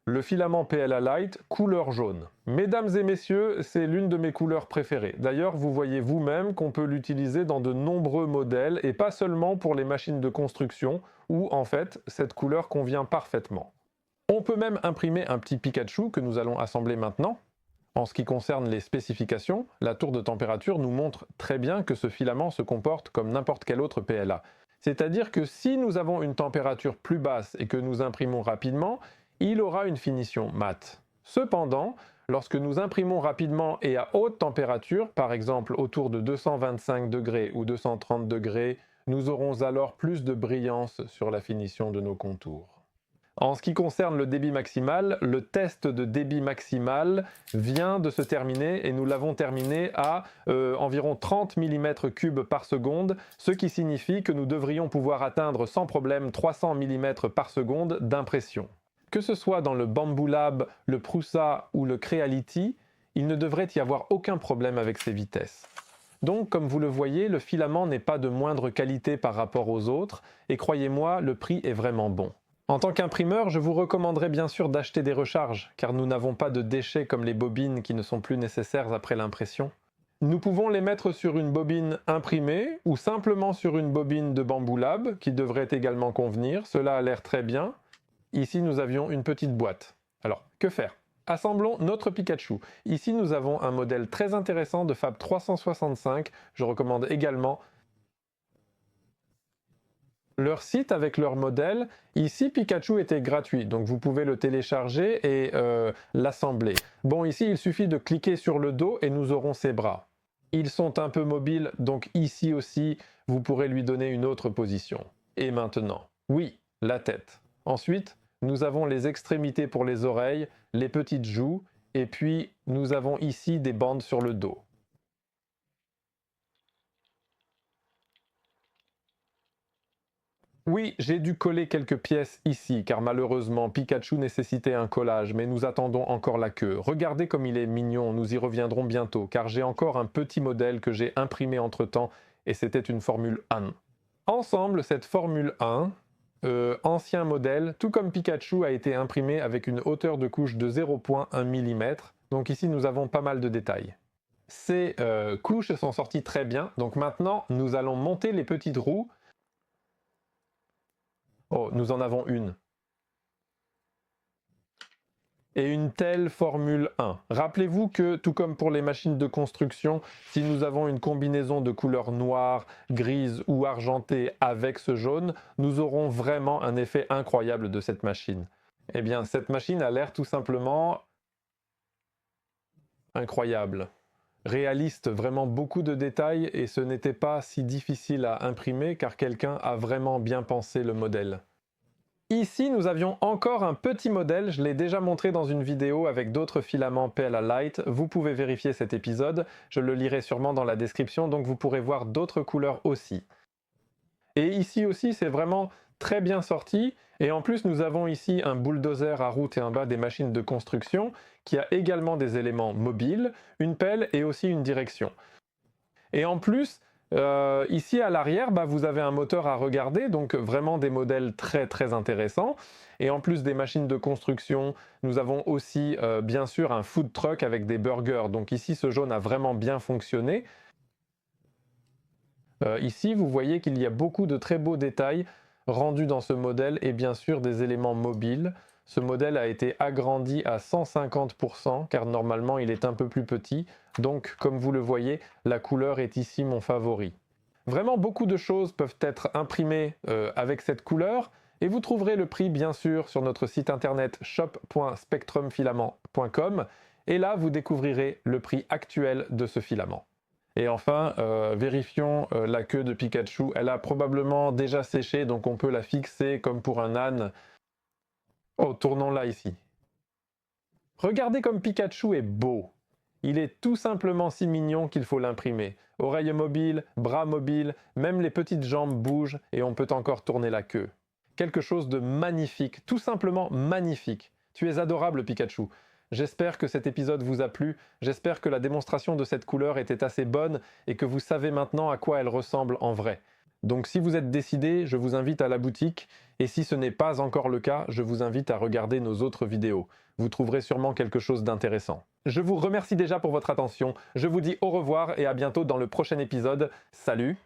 Le filament PLA Light, couleur jaune. Mesdames et messieurs, c'est l'une de mes couleurs préférées. D'ailleurs, vous voyez vous-même qu'on peut l'utiliser dans de nombreux modèles et pas seulement pour les machines de construction où, en fait, cette couleur convient parfaitement. On peut même imprimer un petit Pikachu que nous allons assembler maintenant. En ce qui concerne les spécifications, la tour de température nous montre très bien que ce filament se comporte comme n'importe quel autre PLA. C'est-à-dire que si nous avons une température plus basse et que nous imprimons rapidement, il aura une finition mate. Cependant, lorsque nous imprimons rapidement et à haute température, par exemple autour de 225 degrés ou 230 degrés, nous aurons alors plus de brillance sur la finition de nos contours. En ce qui concerne le débit maximal, le test de débit maximal vient de se terminer et nous l'avons terminé à environ 30 mm3 par seconde, ce qui signifie que nous devrions pouvoir atteindre sans problème 300 mm par seconde d'impression. Que ce soit dans le Bambu Lab, le Prusa ou le Creality, il ne devrait y avoir aucun problème avec ces vitesses. Donc, comme vous le voyez, le filament n'est pas de moindre qualité par rapport aux autres, et croyez-moi, le prix est vraiment bon. En tant qu'imprimeur, je vous recommanderais bien sûr d'acheter des recharges, car nous n'avons pas de déchets comme les bobines qui ne sont plus nécessaires après l'impression. Nous pouvons les mettre sur une bobine imprimée, ou simplement sur une bobine de Bambu Lab, qui devrait également convenir, cela a l'air très bien. Ici, nous avions une petite boîte. Alors, que faire ? Assemblons notre Pikachu. Ici, nous avons un modèle très intéressant de Fab 365. Je recommande également leur site avec leur modèle. Ici, Pikachu était gratuit, donc vous pouvez le télécharger et l'assembler. Bon, ici, il suffit de cliquer sur le dos et nous aurons ses bras. Ils sont un peu mobiles, donc ici aussi, vous pourrez lui donner une autre position. Et maintenant, oui, la tête. Ensuite, nous avons les extrémités pour les oreilles, les petites joues, et puis nous avons ici des bandes sur le dos. Oui, j'ai dû coller quelques pièces ici, car malheureusement Pikachu nécessitait un collage, mais nous attendons encore la queue. Regardez comme il est mignon, nous y reviendrons bientôt, car j'ai encore un petit modèle que j'ai imprimé entre-temps, et c'était une Formule 1. Ensemble, cette Formule 1, ancien modèle, tout comme Pikachu, a été imprimé avec une hauteur de couche de 0,1 mm, donc ici nous avons pas mal de détails. Ces couches sont sorties très bien, donc maintenant nous allons monter les petites roues. Oh, nous en avons une. Et une telle Formule 1. Rappelez-vous que, tout comme pour les machines de construction, si nous avons une combinaison de couleurs noire, grise ou argentée avec ce jaune, nous aurons vraiment un effet incroyable de cette machine. Eh bien, cette machine a l'air tout simplement incroyable. Réaliste, vraiment beaucoup de détails, et ce n'était pas si difficile à imprimer car quelqu'un a vraiment bien pensé le modèle. Ici, nous avions encore un petit modèle, je l'ai déjà montré dans une vidéo avec d'autres filaments PLA Light, vous pouvez vérifier cet épisode, je le lirai sûrement dans la description, donc vous pourrez voir d'autres couleurs aussi. Et ici aussi, c'est vraiment très bien sorti, et en plus nous avons ici un bulldozer à route et en bas des machines de construction, qui a également des éléments mobiles, une pelle et aussi une direction. Et en plus, ici à l'arrière, vous avez un moteur à regarder, donc vraiment des modèles très très intéressants. Et en plus des machines de construction, nous avons aussi bien sûr un food truck avec des burgers. Donc ici, ce jaune a vraiment bien fonctionné. Ici, vous voyez qu'il y a beaucoup de très beaux détails rendus dans ce modèle et bien sûr des éléments mobiles. Ce modèle a été agrandi à 150% car normalement il est un peu plus petit. Donc comme vous le voyez, la couleur est ici mon favori. Vraiment beaucoup de choses peuvent être imprimées avec cette couleur et vous trouverez le prix bien sûr sur notre site internet shop.spectrumfilament.com et là vous découvrirez le prix actuel de ce filament. Et enfin, vérifions la queue de Pikachu. Elle a probablement déjà séché, donc on peut la fixer comme pour un âne. Oh, tournons-la ici. Regardez comme Pikachu est beau. Il est tout simplement si mignon qu'il faut l'imprimer. Oreilles mobiles, bras mobiles, même les petites jambes bougent et on peut encore tourner la queue. Quelque chose de magnifique, tout simplement magnifique. Tu es adorable, Pikachu. J'espère que cet épisode vous a plu, j'espère que la démonstration de cette couleur était assez bonne et que vous savez maintenant à quoi elle ressemble en vrai. Donc si vous êtes décidé, je vous invite à la boutique, et si ce n'est pas encore le cas, je vous invite à regarder nos autres vidéos. Vous trouverez sûrement quelque chose d'intéressant. Je vous remercie déjà pour votre attention, je vous dis au revoir et à bientôt dans le prochain épisode. Salut!